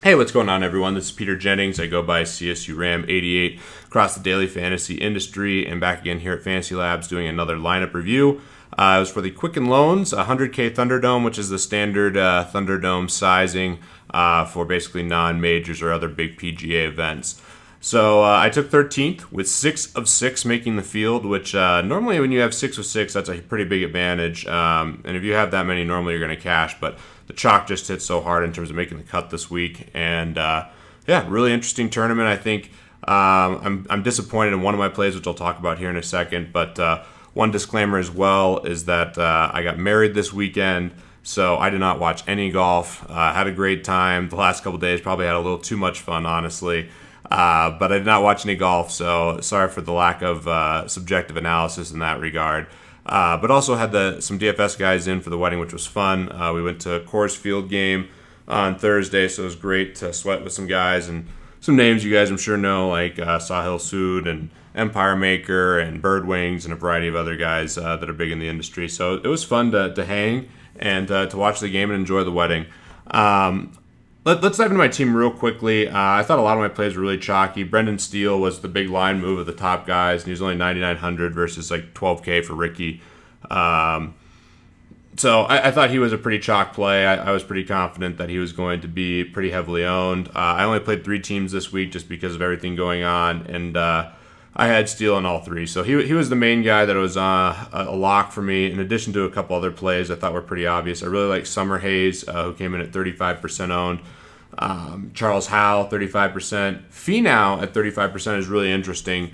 Hey, what's going on, everyone? This is Peter Jennings. I go by CSURAM88 across the daily fantasy industry, and back again here at FantasyLabs doing another lineup review. It was for the Quicken Loans 100K Thunderdome, which is the standard Thunderdome sizing for basically non-majors or other big PGA events. So I took 13th with 6 of 6 making the field, which normally when you have 6 of 6, that's a pretty big advantage. And if you have that many, normally you're going to cash. But the chalk just hit so hard in terms of making the cut this week. And really interesting tournament. I think I'm disappointed in one of my plays, which I'll talk about here in a second. But one disclaimer as well is that I got married this weekend. So I did not watch any golf. Had a great time. The last couple days probably had a little too much fun, honestly. But I did not watch any golf, so sorry for the lack of subjective analysis in that regard. But also had some DFS guys in for the wedding, which was fun. We went to a Coors Field game on Thursday, so it was great to sweat with some guys and some names you guys I'm sure know, like Sahil Sood and Empire Maker and Birdwings and a variety of other guys that are big in the industry. So it was fun to hang and to watch the game and enjoy the wedding. Let's dive into my team real quickly. I thought a lot of my plays were really chalky. Brendan Steele was the big line move of the top guys, and he was only 9,900 versus like 12K for Ricky. So I thought he was a pretty chalk play. I was pretty confident that he was going to be pretty heavily owned. I only played 3 teams this week just because of everything going on, and I had Steele in all 3. So he was the main guy that was a lock for me, in addition to a couple other plays I thought were pretty obvious. I really like Summer Hayes, who came in at 35% owned. Charles Howell, 35%. Finau at 35% is really interesting.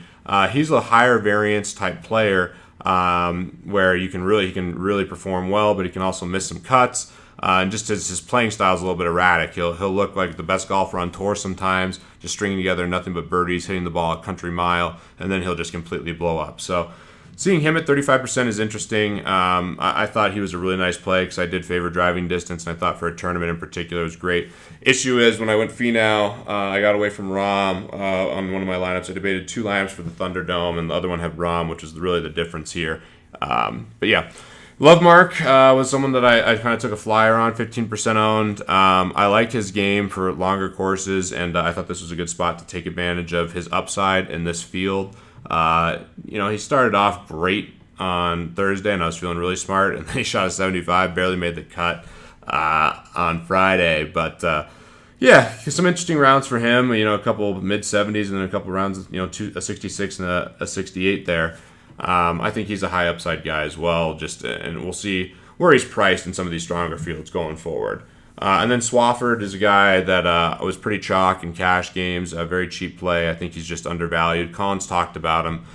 He's a higher variance type player where he can really perform well, but he can also miss some cuts. And just as his playing style is a little bit erratic, he'll look like the best golfer on tour sometimes, just stringing together nothing but birdies, hitting the ball a country mile, and then he'll just completely blow up. So seeing him at 35% is interesting. I thought he was a really nice play because I did favor driving distance, and I thought for a tournament in particular it was great. Issue is when I went Finau, I got away from Rahm on one of my lineups. I debated 2 lineups for the Thunderdome, and the other one had Rahm, which is really the difference here. But yeah. Lovemark was someone that I kind of took a flyer on, 15% owned. I like his game for longer courses, and I thought this was a good spot to take advantage of his upside in this field. He started off great on Thursday, and I was feeling really smart, and then he shot a 75, barely made the cut on Friday. But some interesting rounds for him. A couple mid-70s, and then a couple rounds, a 66 and a 68 there. I think he's a high upside guy as well. And we'll see where he's priced in some of these stronger fields going forward. And then Swafford is a guy that was pretty chalk in cash games, a very cheap play. I think he's just undervalued. Colin's talked about him,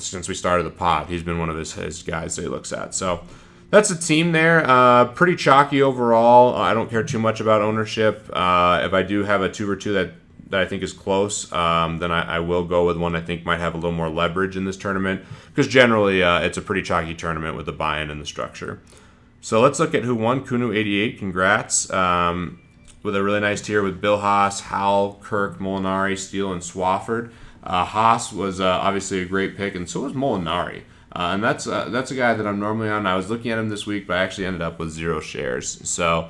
since we started the pod. He's been one of his guys that he looks at. So that's the team there. Pretty chalky overall. I don't care too much about ownership. If I do have a 2 or 2 that I think is close, then I will go with one I think might have a little more leverage in this tournament, because generally it's a pretty chalky tournament with the buy-in and the structure. So let's look at who won. Kuno88, congrats. With a really nice tier with Bill Haas, Howell, Kirk, Molinari, Steele, and Swafford. Haas was obviously a great pick, and so was Molinari. And that's a guy that I'm normally on. I was looking at him this week, but I actually ended up with 0 shares. So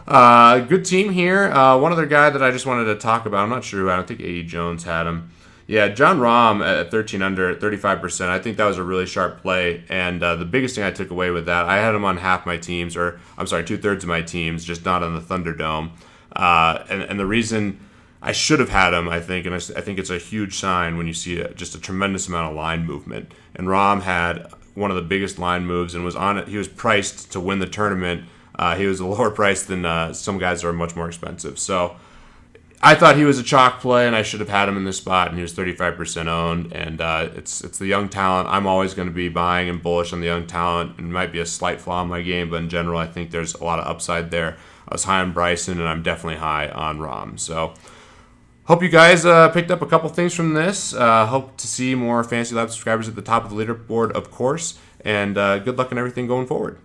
good team here. One other guy that I just wanted to talk about, I'm not sure who, I don't think A.E. Jones had him. Yeah, John Rahm at 13 under at 35%. I think that was a really sharp play. And the biggest thing I took away with that, I had him on half my teams, or I'm sorry, 2/3 of my teams, just not on the Thunderdome. And the reason I should have had him, I think, and I think it's a huge sign when you see just a tremendous amount of line movement. And Rahm had one of the biggest line moves and was on it. He was priced to win the tournament. He was a lower price than some guys that are much more expensive. So I thought he was a chalk play, and I should have had him in this spot, and he was 35% owned. And it's the young talent. I'm always going to be buying and bullish on the young talent. It might be a slight flaw in my game, but in general, I think there's a lot of upside there. I was high on Bryson, and I'm definitely high on Rahm. So hope you guys picked up a couple things from this. Hope to see more FantasyLabs subscribers at the top of the leaderboard, of course. And good luck on everything going forward.